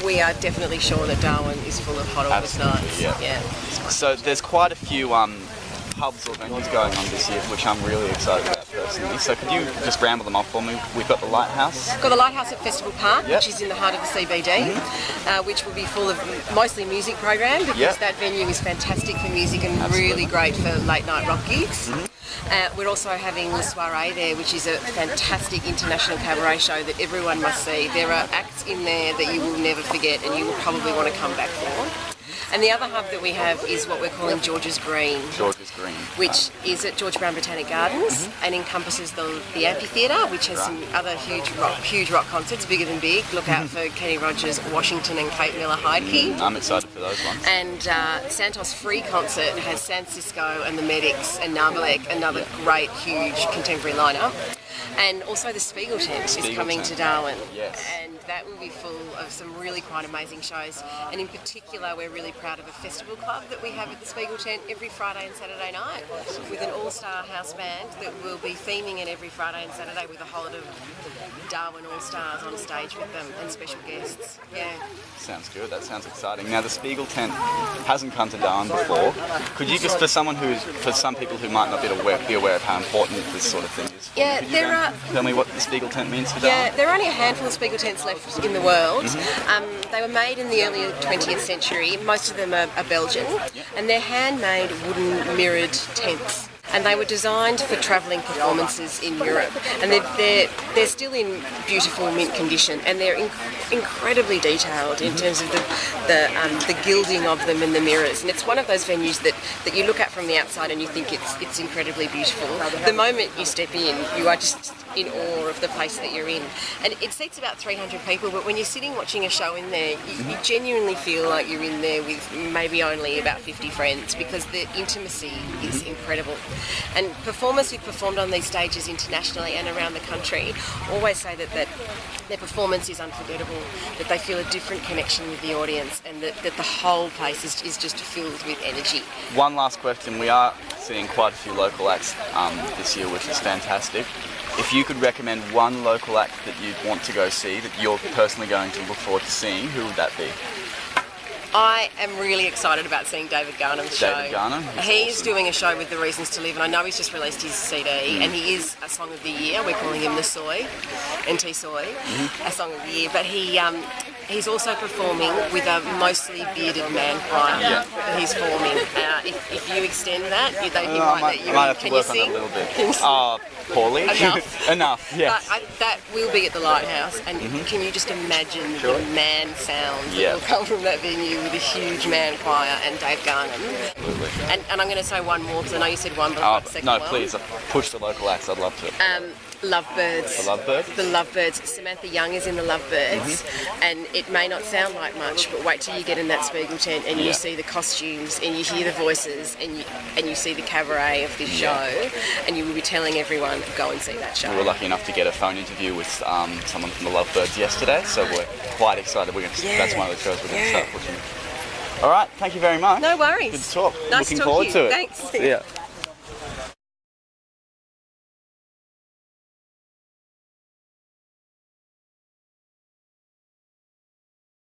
we are definitely sure that Darwin is full of hot August nights. Yeah. So there's quite a few pubs or venues going on this year, which I'm really excited about personally. So could you just ramble them off for me? We've got the Lighthouse. We've got the Lighthouse at Festival Park, which is in the heart of the CBD, which will be full of mostly music program, because that venue is fantastic for music and really great for late night rock gigs. We're also having La Soiree there, which is a fantastic international cabaret show that everyone must see. There are acts in there that you will never forget and you will probably want to come back for. And the other hub that we have is what we're calling George's Green. George's Green. Which is at George Brown Botanic Gardens and encompasses the amphitheatre, which has some other huge rock concerts, bigger than big. Look out for Kenny Rogers, Washington and Kate Miller-Heidke. I'm excited for those ones. And Santos Free Concert has San Cisco and the Medics and Narmalek, another great, huge contemporary lineup. And also the Spiegel Tent is coming to Darwin. And that will be full of some really quite amazing shows. And in particular, we're really proud of a festival club that we have at the Spiegel Tent every Friday and Saturday night with an all-star house band that will be theming it every Friday and Saturday with a whole lot of Darwin all-stars on stage with them and special guests. Sounds good. That sounds exciting. Now the Spiegel Tent hasn't come to Darwin before. Could you just, for some people who might not be aware of how important this sort of thing is, tell me what the Spiegel Tent means for Darwin? There are only a handful of Spiegel Tents left in the world. They were made in the early 20th century. Most of them are Belgian, and they're handmade wooden mirrored tents. And they were designed for travelling performances in Europe. And they're still in beautiful mint condition, and they're incredibly detailed in terms of the gilding of them and the mirrors. And it's one of those venues that you look at from the outside and you think it's incredibly beautiful. The moment you step in, you are just in awe of the place that you're in. And it seats about 300 people, but when you're sitting watching a show in there, you genuinely feel like you're in there with maybe only about 50 friends, because the intimacy is incredible. And performers who've performed on these stages internationally and around the country always say that their performance is unforgettable, that they feel a different connection with the audience, and that the whole place is just filled with energy. One last question. We are seeing quite a few local acts this year, which is fantastic. If you could recommend one local act that you'd want to go see, that you're personally going to look forward to seeing, who would that be? I am really excited about seeing David Garnham's show. David Garnham? He's doing a show with The Reasons to Live, and I know he's just released his CD, and he is a Song of the Year. We're calling him the Soy, NT Soy, a Song of the Year. But he's also performing with a mostly bearded man choir that he's forming. If you extend that, they might let you in. I might have to Can work you on sing? that a little bit. Poorly. Enough, yes. But that will be at the Lighthouse, and can you just imagine the man sound that will come from that venue with a huge man choir and Dave Garnham? Absolutely. And I'm going to say one more, because I know you said one, but I've got the second one. No, please, push the local acts, I'd love to. Lovebirds. The Lovebirds? The Lovebirds. Samantha Young is in the Lovebirds, and it may not sound like much, but wait till you get in that Spiegel Tent and you see the costumes and you hear the voices and you see the cabaret of this show, and you will be telling everyone, go and see that show. We were lucky enough to get a phone interview with someone from the Lovebirds yesterday, so we're quite excited. That's one of the shows we're going to start pushing. All right, thank you very much. No worries. Good to talk. Nice Looking to talk forward to you. to it. Thanks. See ya.